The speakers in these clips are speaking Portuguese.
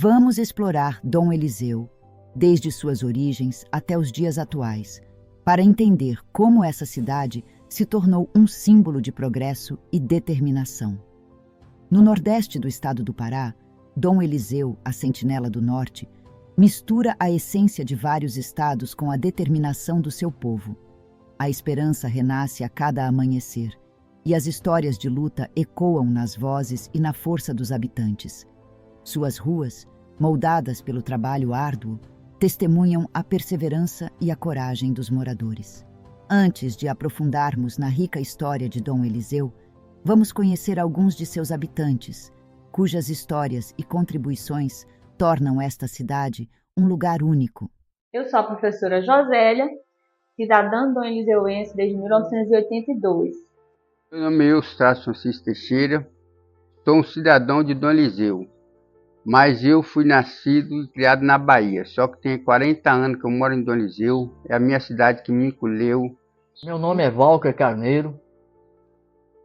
Vamos explorar Dom Eliseu, desde suas origens até os dias atuais, para entender como essa cidade se tornou um símbolo de progresso e determinação. No nordeste do estado do Pará, Dom Eliseu, a Sentinela do Norte, mistura a essência de vários estados com a determinação do seu povo. A esperança renasce a cada amanhecer, e as histórias de luta ecoam nas vozes e na força dos habitantes. Suas ruas, moldadas pelo trabalho árduo, testemunham a perseverança e a coragem dos moradores. Antes de aprofundarmos na rica história de Dom Eliseu, vamos conhecer alguns de seus habitantes, cujas histórias e contribuições tornam esta cidade um lugar único. Eu sou a professora Josélia, cidadã dom eliseuense desde 1982. Meu nome é Eustácio Francisco Teixeira, sou um cidadão de Dom Eliseu, mas eu fui nascido e criado na Bahia, só que tem 40 anos que eu moro em Dom Eliseu, é a minha cidade que me acolheu. Meu nome é Walker Carneiro,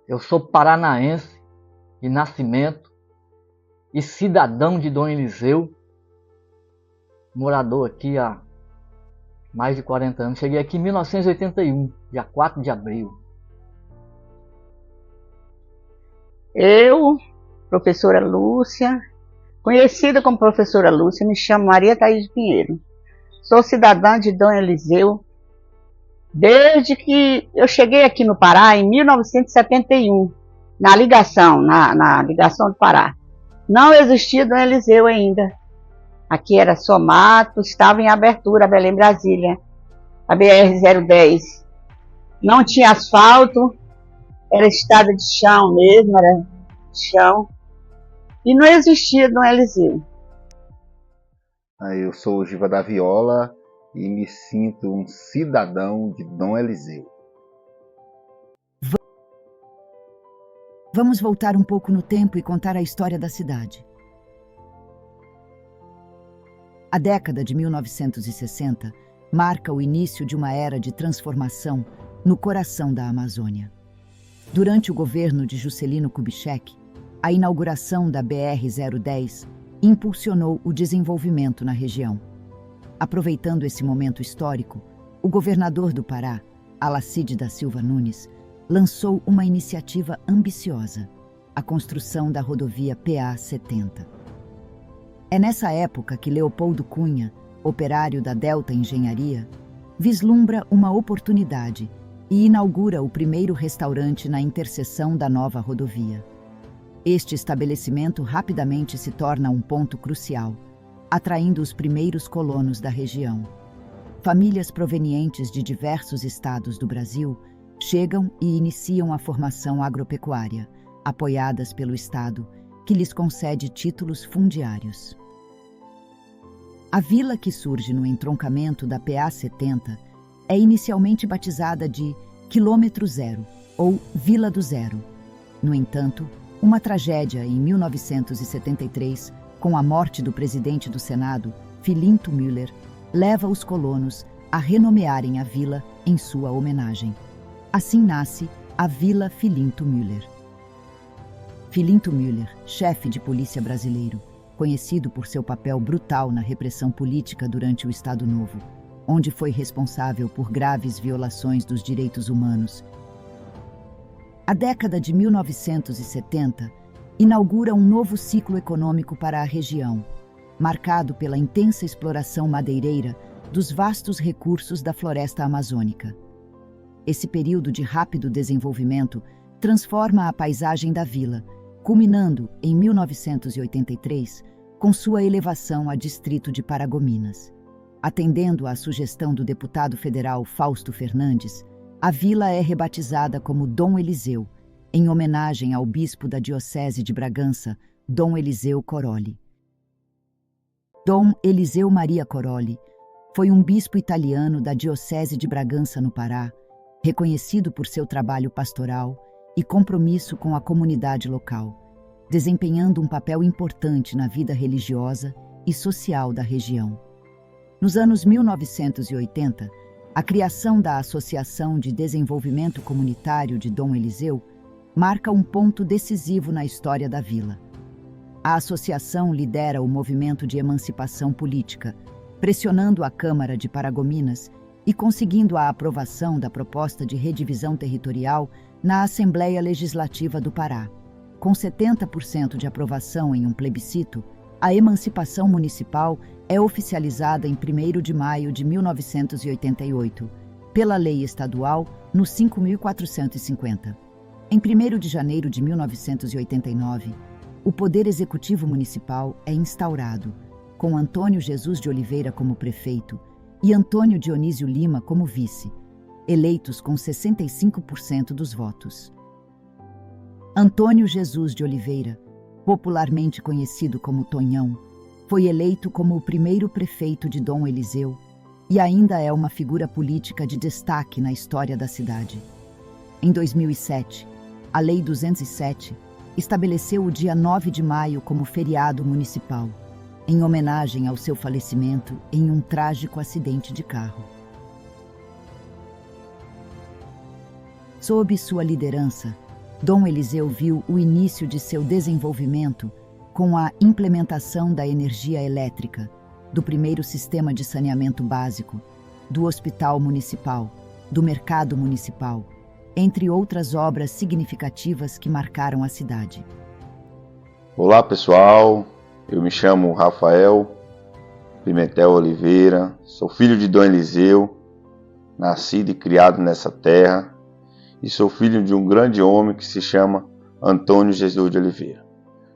eu sou paranaense de nascimento e cidadão de Dom Eliseu, morador aqui há mais de 40 anos. Cheguei aqui em 1981, dia 4 de abril. Eu, professora Lúcia, conhecida como professora Lúcia, me chamo Maria Thaís Pinheiro. Sou cidadã de Dom Eliseu desde que eu cheguei aqui no Pará em 1971, na ligação do Pará. Não existia Dom Eliseu ainda. Aqui era só mato, estava em abertura a Belém, Brasília, a BR-010. Não tinha asfalto, era estrada de chão mesmo, era chão. E não existia Dom Eliseu. Eu sou o Giva da Viola e me sinto um cidadão de Dom Eliseu. Vamos voltar um pouco no tempo e contar a história da cidade. A década de 1960 marca o início de uma era de transformação no coração da Amazônia. Durante o governo de Juscelino Kubitschek, a inauguração da BR-010 impulsionou o desenvolvimento na região. Aproveitando esse momento histórico, o governador do Pará, Alacide da Silva Nunes, lançou uma iniciativa ambiciosa, a construção da rodovia PA-70. É nessa época que Leopoldo Cunha, operário da Delta Engenharia, vislumbra uma oportunidade e inaugura o primeiro restaurante na interseção da nova rodovia. Este estabelecimento rapidamente se torna um ponto crucial, atraindo os primeiros colonos da região. Famílias provenientes de diversos estados do Brasil chegam e iniciam a formação agropecuária, apoiadas pelo Estado, que lhes concede títulos fundiários. A vila que surge no entroncamento da PA-70 é inicialmente batizada de Quilômetro Zero, ou Vila do Zero. No entanto, uma tragédia em 1973, com a morte do presidente do Senado, Filinto Müller, leva os colonos a renomearem a vila em sua homenagem. Assim nasce a Vila Filinto Müller. Filinto Müller, chefe de polícia brasileiro, conhecido por seu papel brutal na repressão política durante o Estado Novo, onde foi responsável por graves violações dos direitos humanos. A década de 1970 inaugura um novo ciclo econômico para a região, marcado pela intensa exploração madeireira dos vastos recursos da floresta amazônica. Esse período de rápido desenvolvimento transforma a paisagem da vila, culminando em 1983 com sua elevação a distrito de Paragominas. Atendendo à sugestão do deputado federal Fausto Fernandes, a vila é rebatizada como Dom Eliseu, em homenagem ao bispo da Diocese de Bragança, Dom Eliseu Coroli. Dom Eliseu Maria Coroli foi um bispo italiano da Diocese de Bragança, no Pará, reconhecido por seu trabalho pastoral e compromisso com a comunidade local, desempenhando um papel importante na vida religiosa e social da região. Nos anos 1980, a criação da Associação de Desenvolvimento Comunitário de Dom Eliseu marca um ponto decisivo na história da vila. A associação lidera o movimento de emancipação política, pressionando a Câmara de Paragominas e conseguindo a aprovação da proposta de redivisão territorial na Assembleia Legislativa do Pará. Com 70% de aprovação em um plebiscito, a emancipação municipal é oficializada em 1º de maio de 1988, pela Lei Estadual no 5.450. Em 1º de janeiro de 1989, o Poder Executivo Municipal é instaurado, com Antônio Jesus de Oliveira como prefeito e Antônio Dionísio Lima como vice, eleitos com 65% dos votos. Antônio Jesus de Oliveira, popularmente conhecido como Tonhão, foi eleito como o primeiro prefeito de Dom Eliseu e ainda é uma figura política de destaque na história da cidade. Em 2007, a Lei 207 estabeleceu o dia 9 de maio como feriado municipal, em homenagem ao seu falecimento em um trágico acidente de carro. Sob sua liderança, Dom Eliseu viu o início de seu desenvolvimento com a implementação da energia elétrica, do primeiro sistema de saneamento básico, do hospital municipal, do mercado municipal, entre outras obras significativas que marcaram a cidade. Olá pessoal, eu me chamo Rafael Pimentel Oliveira, sou filho de Dom Eliseu, nascido e criado nessa terra, e sou filho de um grande homem que se chama Antônio Jesus de Oliveira.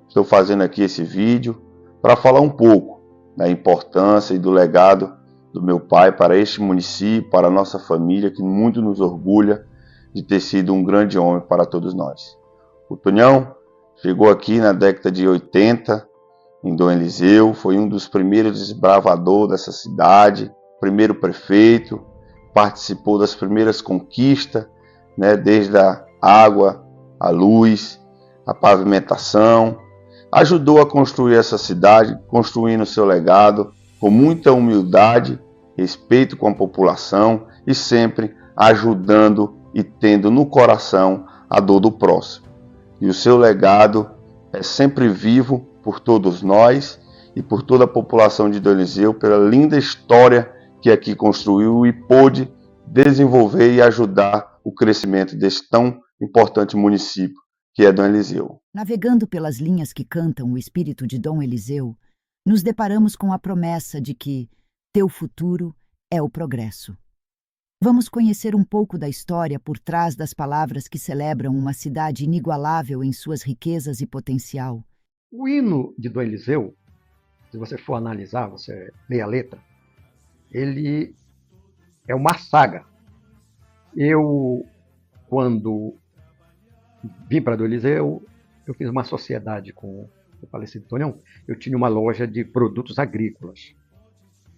Estou fazendo aqui esse vídeo para falar um pouco da importância e do legado do meu pai para este município, para a nossa família, que muito nos orgulha de ter sido um grande homem para todos nós. O Tonhão chegou aqui na década de 80, em Dom Eliseu, foi um dos primeiros desbravadores dessa cidade, primeiro prefeito, participou das primeiras conquistas, desde a água, a luz, a pavimentação, ajudou a construir essa cidade, construindo seu legado com muita humildade, respeito com a população e sempre ajudando e tendo no coração a dor do próximo. E o seu legado é sempre vivo por todos nós e por toda a população de Dom Eliseu, pela linda história que aqui construiu e pôde desenvolver e ajudar o crescimento desse tão importante município que é Dom Eliseu. Navegando pelas linhas que cantam o espírito de Dom Eliseu, nos deparamos com a promessa de que teu futuro é o progresso. Vamos conhecer um pouco da história por trás das palavras que celebram uma cidade inigualável em suas riquezas e potencial. O hino de Dom Eliseu, se você for analisar, você lê a letra, ele é uma saga. Eu, quando vim para Dom Eliseu, eu fiz uma sociedade com o falecido Tonhão. Eu tinha uma loja de produtos agrícolas.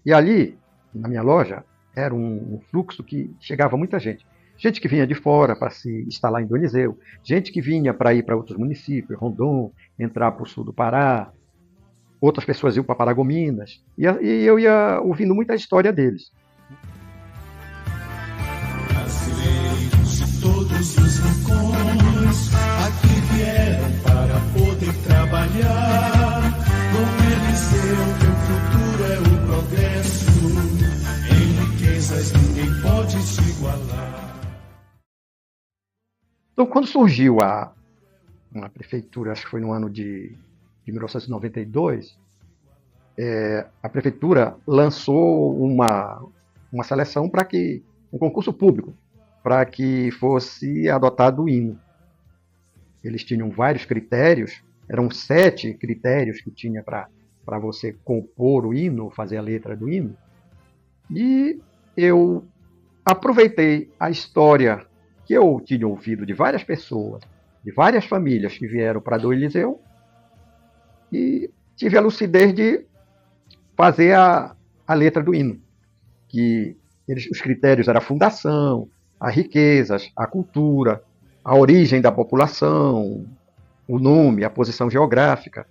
E ali, na minha loja, era um fluxo que chegava muita gente. Gente que vinha de fora para se instalar em Dom Eliseu, gente que vinha para ir para outros municípios, Rondon, entrar para o sul do Pará, outras pessoas iam para Paragominas, e eu ia ouvindo muita história deles. Brasileiros de todos os rincões, aqui vieram para poder trabalhar. Dom Eliseu, teu futuro é o progresso, em riquezas ninguém pode te igualar. Então, quando surgiu a prefeitura, acho que foi no ano de 1992, a prefeitura lançou uma seleção para que, um concurso público, para que fosse adotado o hino. Eles tinham vários critérios, eram 7 critérios que tinha para você compor o hino, fazer a letra do hino. E eu aproveitei a história que eu tinha ouvido de várias pessoas, de várias famílias que vieram para Dom Eliseu, e tive a lucidez de fazer a letra do hino. Que os critérios eram a fundação, as riquezas, a cultura, a origem da população, o nome, a posição geográfica.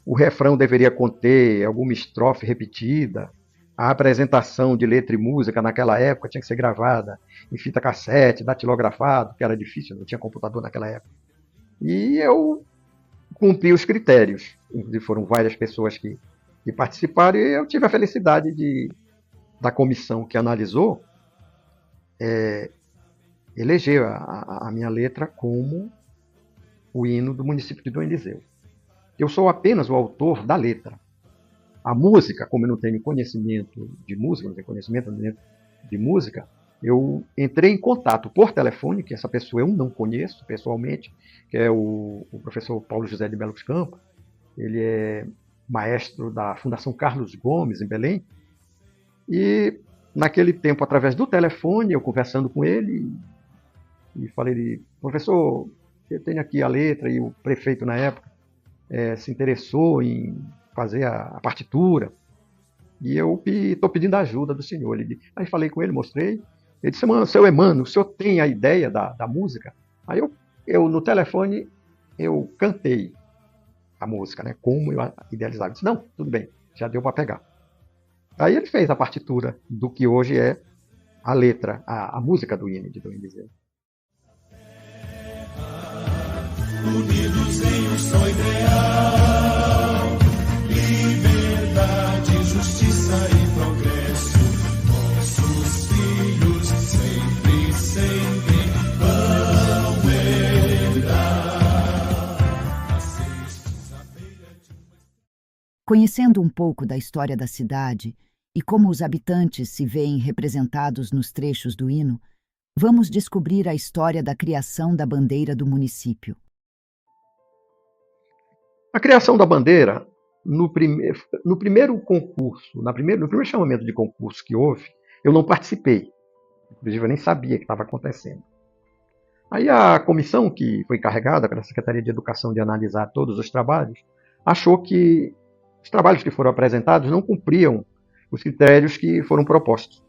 O refrão deveria conter alguma estrofe repetida. A apresentação de letra e música naquela época tinha que ser gravada em fita cassete, datilografado, que era difícil, não tinha computador naquela época. E eu, cumprir os critérios. Foram várias pessoas que participaram e eu tive a felicidade da comissão que analisou eleger a minha letra como o hino do município de Dom Eliseu. Eu sou apenas o autor da letra. A música, como eu não tenho conhecimento de música, eu entrei em contato por telefone, que essa pessoa eu não conheço pessoalmente, que é o professor Paulo José de Melo dos Campos. Ele é maestro da Fundação Carlos Gomes, em Belém. E naquele tempo, através do telefone, eu conversando com ele, e falei, professor, eu tenho aqui a letra, e o prefeito na época se interessou em fazer a partitura, e eu estou pedindo a ajuda do senhor. Aí falei com ele, mostrei, ele disse, seu Emmanuel, o senhor tem a ideia da música? Aí eu no telefone, eu cantei a música, né, como eu idealizava. Ele disse, não, tudo bem, já deu para pegar. Aí ele fez a partitura do que hoje é a letra, a música do hino de Dom Eliseu. Unidos em um só ideal, liberdade, justiça e progresso, nossos filhos sempre vão herdar. Conhecendo um pouco da história da cidade e como os habitantes se veem representados nos trechos do hino, vamos descobrir a história da criação da bandeira do município. A criação da bandeira, no primeiro concurso, no primeiro chamamento de concurso que houve, eu não participei. Inclusive, eu nem sabia que estava acontecendo. Aí a comissão que foi encarregada pela Secretaria de Educação de analisar todos os trabalhos, achou que os trabalhos que foram apresentados não cumpriam os critérios que foram propostos.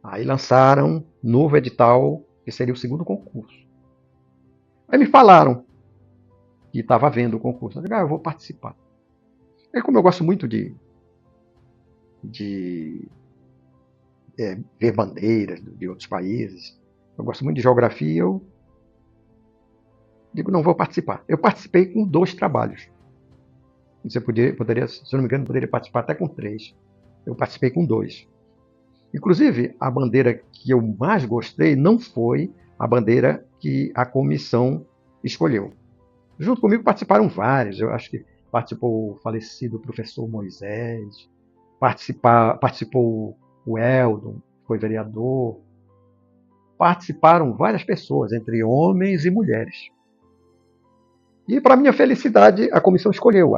Aí lançaram novo edital, que seria o segundo concurso. Aí me falaram que estava vendo o concurso. Eu digo, eu vou participar. E como eu gosto muito de ver bandeiras de outros países, eu gosto muito de geografia, eu digo, não vou participar. Eu participei com 2 trabalhos. Você poderia, se não me engano, poderia participar até com 3. Eu participei com 2. Inclusive, a bandeira que eu mais gostei não foi a bandeira que a comissão escolheu. Junto comigo participaram vários. Eu acho que participou o falecido professor Moisés, participou o Eldon, que foi vereador. Participaram várias pessoas, entre homens e mulheres. E, para minha felicidade, a comissão escolheu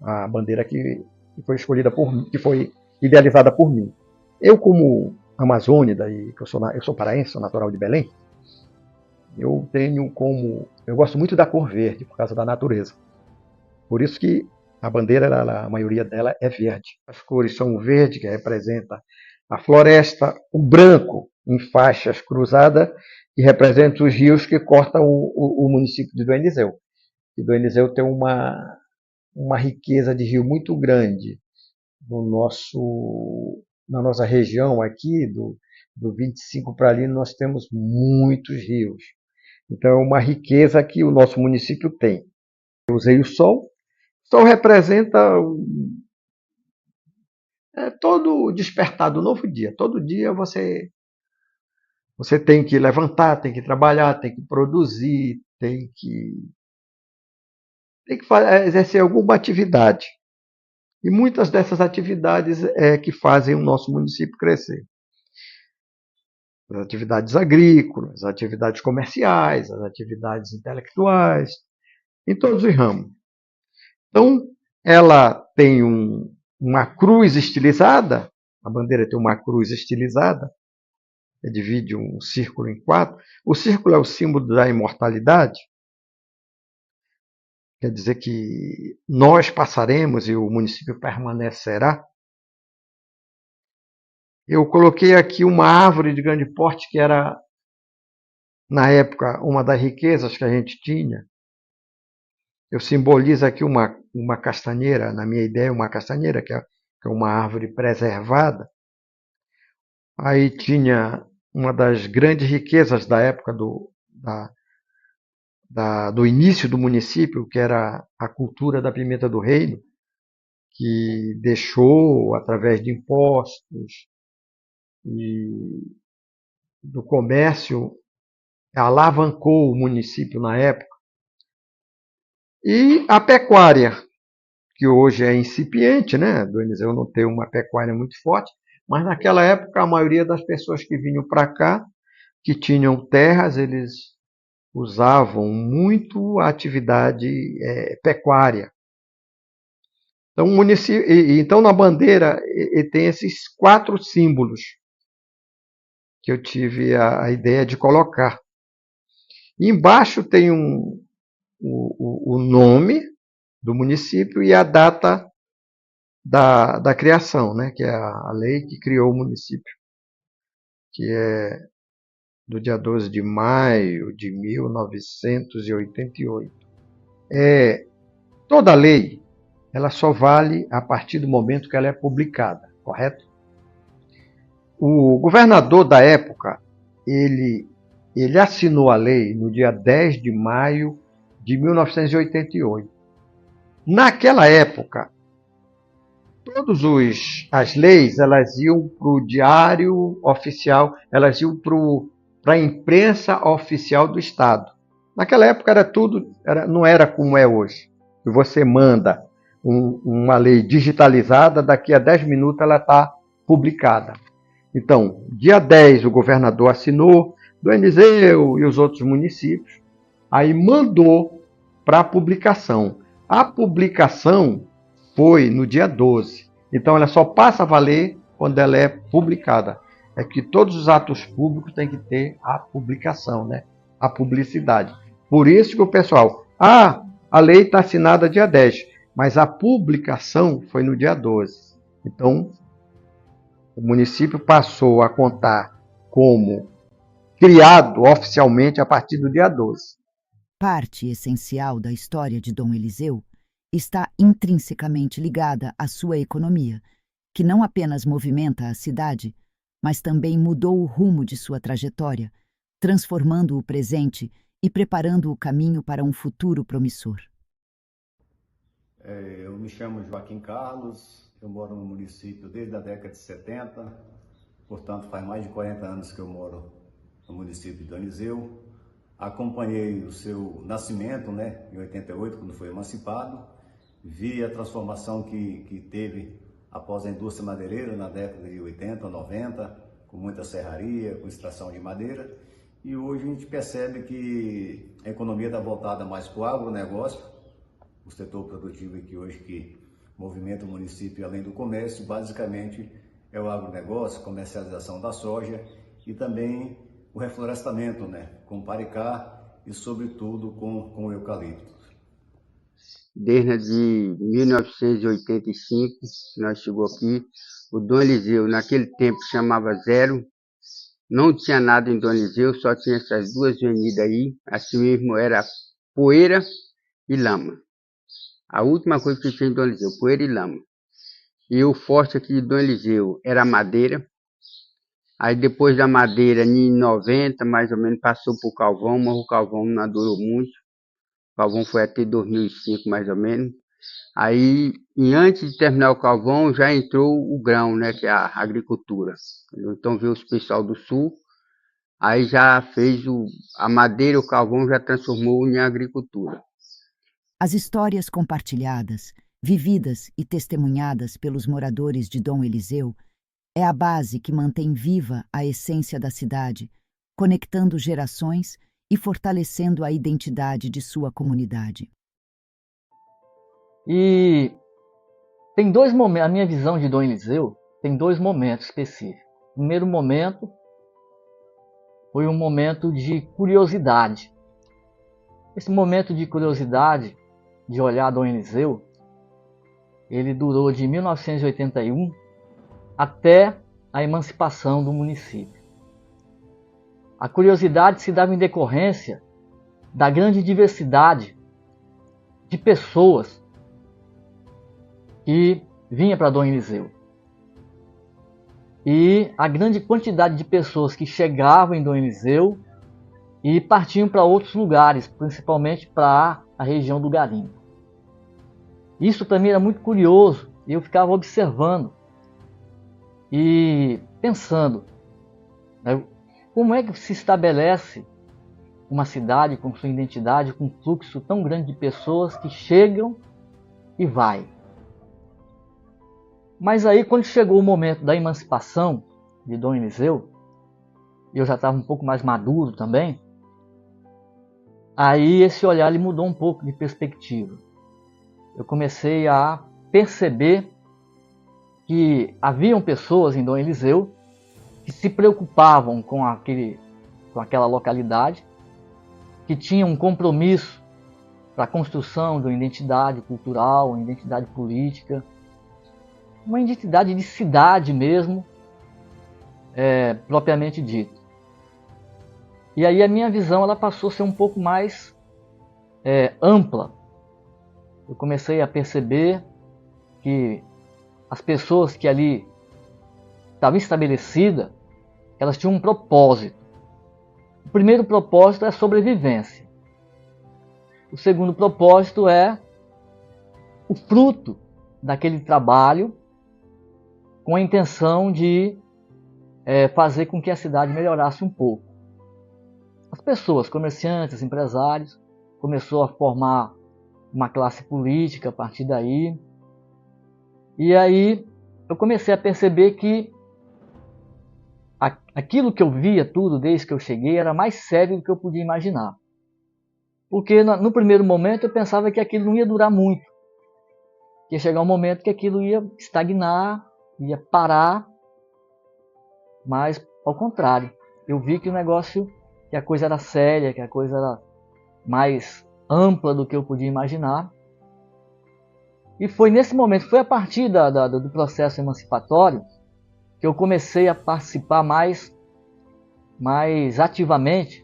a bandeira que foi escolhida que foi idealizada por mim. Eu, como amazônida, e eu sou paraense, sou natural de Belém, eu gosto muito da cor verde, por causa da natureza. Por isso que a bandeira, a maioria dela é verde. As cores são o verde, que representa a floresta, o branco, em faixas cruzadas, que representa os rios que cortam o município de Dom Eliseu. E Dom Eliseu tem uma riqueza de rio muito grande na nossa região aqui, do 25 para ali, nós temos muitos rios. Então, é uma riqueza que o nosso município tem. Eu usei o sol. O sol representa todo despertar do novo dia. Todo dia você tem que levantar, tem que trabalhar, tem que produzir, tem que exercer alguma atividade. E muitas dessas atividades é que fazem o nosso município crescer. As atividades agrícolas, as atividades comerciais, as atividades intelectuais, em todos os ramos. Então, ela tem uma cruz estilizada, a bandeira tem uma cruz estilizada, que divide um círculo em 4. O círculo é o símbolo da imortalidade, quer dizer que nós passaremos e o município permanecerá. Eu coloquei aqui uma árvore de grande porte, que era, na época, uma das riquezas que a gente tinha. Eu simbolizo aqui uma castanheira, na minha ideia, uma castanheira, que é uma árvore preservada. Aí tinha uma das grandes riquezas da época do início do município, que era a cultura da pimenta do reino, que deixou, através de impostos e do comércio, alavancou o município na época. E a pecuária, que hoje é incipiente, né? Do Eliseu não tem uma pecuária muito forte, mas naquela época a maioria das pessoas que vinham para cá, que tinham terras, eles usavam muito a atividade pecuária. Então, então na bandeira tem esses 4 símbolos que eu tive a ideia de colocar. E embaixo tem o nome do município e a data da criação, né, que é a lei que criou o município, que é do dia 12 de maio de 1988. Toda lei, ela só vale a partir do momento que ela é publicada, correto? O governador da época, ele assinou a lei no dia 10 de maio de 1988. Naquela época, todas as leis, elas iam para o diário oficial, elas iam para a imprensa oficial do Estado. Naquela época não era como é hoje. Que você manda uma lei digitalizada, daqui a 10 minutos ela está publicada. Então, dia 10 o governador assinou, do Eliseu e os outros municípios, aí mandou para a publicação. A publicação foi no dia 12. Então ela só passa a valer quando ela é publicada. É que todos os atos públicos têm que ter a publicação, né? A publicidade. Por isso que o pessoal, a lei está assinada dia 10, mas a publicação foi no dia 12. Então, o município passou a contar como criado oficialmente a partir do dia 12. Parte essencial da história de Dom Eliseu está intrinsecamente ligada à sua economia, que não apenas movimenta a cidade, mas também mudou o rumo de sua trajetória, transformando o presente e preparando o caminho para um futuro promissor. Eu me chamo Joaquim Carlos, eu moro no município desde a década de 70, portanto faz mais de 40 anos que eu moro no município de Dom Eliseu. Acompanhei o seu nascimento, né, em 88, quando foi emancipado, vi a transformação que teve após a indústria madeireira na década de 80, 90, com muita serraria, com extração de madeira, e hoje a gente percebe que a economia está voltada mais para o agronegócio, o setor produtivo que hoje que movimenta o município além do comércio, basicamente é o agronegócio, comercialização da soja e também o reflorestamento, né, com paricá e sobretudo com o eucalipto. Desde 1985, nós chegamos aqui, o Dom Eliseu, naquele tempo chamava Zero, não tinha nada em Dom Eliseu, só tinha essas 2 avenidas aí, assim mesmo era poeira e lama. A última coisa que tinha em Dom Eliseu, poeira e lama. E o forte aqui de Dom Eliseu era a madeira. Aí depois da madeira, em 90, mais ou menos, passou para o carvão, mas o carvão não durou muito. O carvão foi até 2005, mais ou menos. Aí, e antes de terminar o carvão, já entrou o grão, né, que é a agricultura. Então veio os pessoal do sul, aí já fez a madeira, o carvão já transformou em agricultura. As histórias compartilhadas, vividas e testemunhadas pelos moradores de Dom Eliseu é a base que mantém viva a essência da cidade, conectando gerações e fortalecendo a identidade de sua comunidade. E tem 2 momentos, a minha visão de Dom Eliseu tem 2 momentos específicos. O primeiro momento foi um momento de curiosidade. Esse momento de curiosidade, de olhar Dom Eliseu, ele durou de 1981 até a emancipação do município. A curiosidade se dava em decorrência da grande diversidade de pessoas que vinha para Dom Eliseu. E a grande quantidade de pessoas que chegavam em Dom Eliseu e partiam para outros lugares, principalmente para a região do garimpo. Isso para mim era muito curioso, e eu ficava observando e pensando, né, como é que se estabelece uma cidade com sua identidade, com um fluxo tão grande de pessoas que chegam e vai. Mas aí, quando chegou o momento da emancipação de Dom Eliseu, eu já estava um pouco mais maduro também, aí esse olhar ele mudou um pouco de perspectiva. Eu comecei a perceber que haviam pessoas em Dom Eliseu que se preocupavam com aquela localidade, que tinham um compromisso para a construção de uma identidade cultural, uma identidade política, uma identidade de cidade mesmo, propriamente dito. E aí a minha visão ela passou a ser um pouco mais ampla. Eu comecei a perceber que as pessoas que ali estavam estabelecidas, elas tinham um propósito. O primeiro propósito é a sobrevivência. O segundo propósito é o fruto daquele trabalho com a intenção de fazer com que a cidade melhorasse um pouco. As pessoas, comerciantes, empresários, começou a formar uma classe política a partir daí. E aí eu comecei a perceber que aquilo que eu via tudo desde que eu cheguei era mais sério do que eu podia imaginar. Porque no primeiro momento eu pensava que aquilo não ia durar muito. Que ia chegar um momento que aquilo ia estagnar, ia parar. Mas, ao contrário, eu vi que que a coisa era séria, que a coisa era mais ampla do que eu podia imaginar. E foi nesse momento, foi a partir do processo emancipatório que eu comecei a participar mais ativamente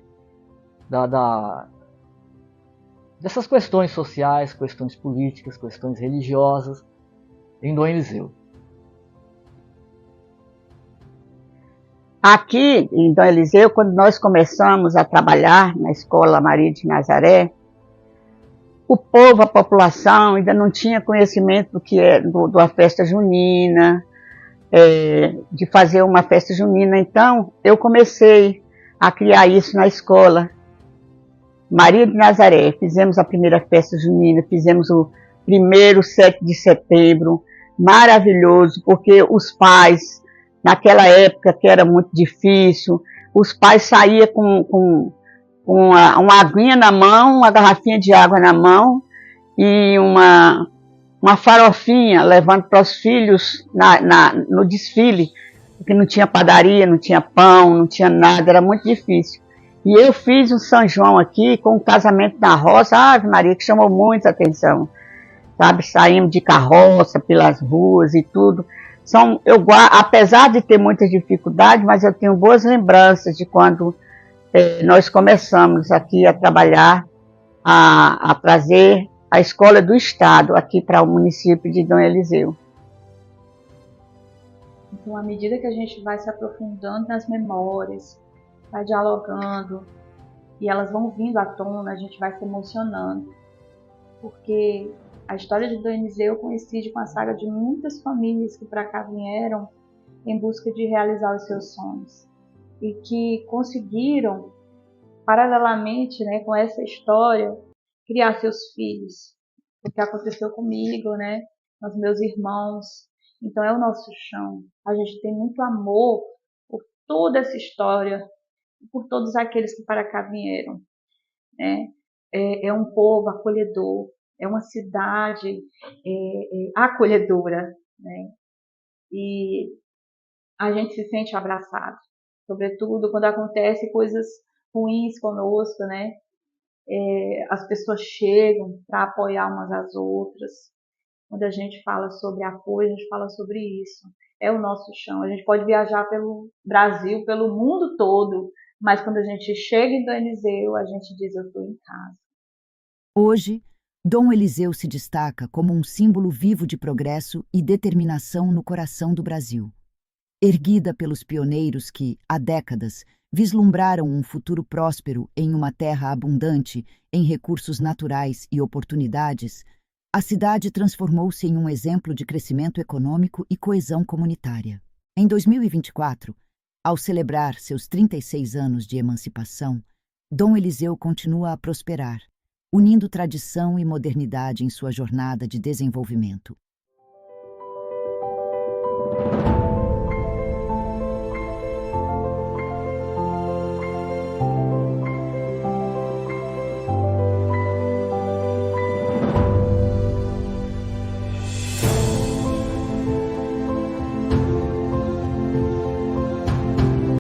dessas questões sociais, questões políticas, questões religiosas em Dom Eliseu. Aqui em Dom Eliseu, quando nós começamos a trabalhar na Escola Maria de Nazaré, o povo, a população ainda não tinha conhecimento do que é da festa junina, de fazer uma festa junina. Então, eu comecei a criar isso na escola Maria de Nazaré. Fizemos a primeira festa junina, fizemos o primeiro 7 de setembro, maravilhoso, porque os pais, naquela época que era muito difícil, os pais saíam com uma aguinha na mão, uma garrafinha de água na mão e uma farofinha levando para os filhos no desfile, porque não tinha padaria, não tinha pão, não tinha nada, era muito difícil. E eu fiz um São João aqui com um casamento na roça, Ave Maria, que chamou muita atenção, sabe? Saímos de carroça pelas ruas e tudo. Apesar de ter muitas dificuldades, mas eu tenho boas lembranças de quando nós começamos aqui a trabalhar, a trazer a escola do Estado aqui para o município de Dom Eliseu. Então, à medida que a gente vai se aprofundando nas memórias, vai dialogando, e elas vão vindo à tona, a gente vai se emocionando. Porque a história de Dom Eliseu coincide com a saga de muitas famílias que para cá vieram em busca de realizar os seus sonhos. E que conseguiram, paralelamente, né, com essa história, criar seus filhos. O que aconteceu comigo, né, com os meus irmãos. Então é o nosso chão. A gente tem muito amor por toda essa história, por todos aqueles que para cá vieram. Né? É um povo acolhedor, é uma cidade acolhedora. Né? E a gente se sente abraçado, sobretudo quando acontecem coisas ruins conosco, né? As pessoas chegam para apoiar umas às outras. Quando a gente fala sobre apoio, a gente fala sobre isso. É o nosso chão. A gente pode viajar pelo Brasil, pelo mundo todo, mas quando a gente chega em Dom Eliseu, a gente diz: eu estou em casa. Hoje, Dom Eliseu se destaca como um símbolo vivo de progresso e determinação no coração do Brasil. Erguida pelos pioneiros que, há décadas, vislumbraram um futuro próspero em uma terra abundante em recursos naturais e oportunidades, a cidade transformou-se em um exemplo de crescimento econômico e coesão comunitária. Em 2024, ao celebrar seus 36 anos de emancipação, Dom Eliseu continua a prosperar, unindo tradição e modernidade em sua jornada de desenvolvimento.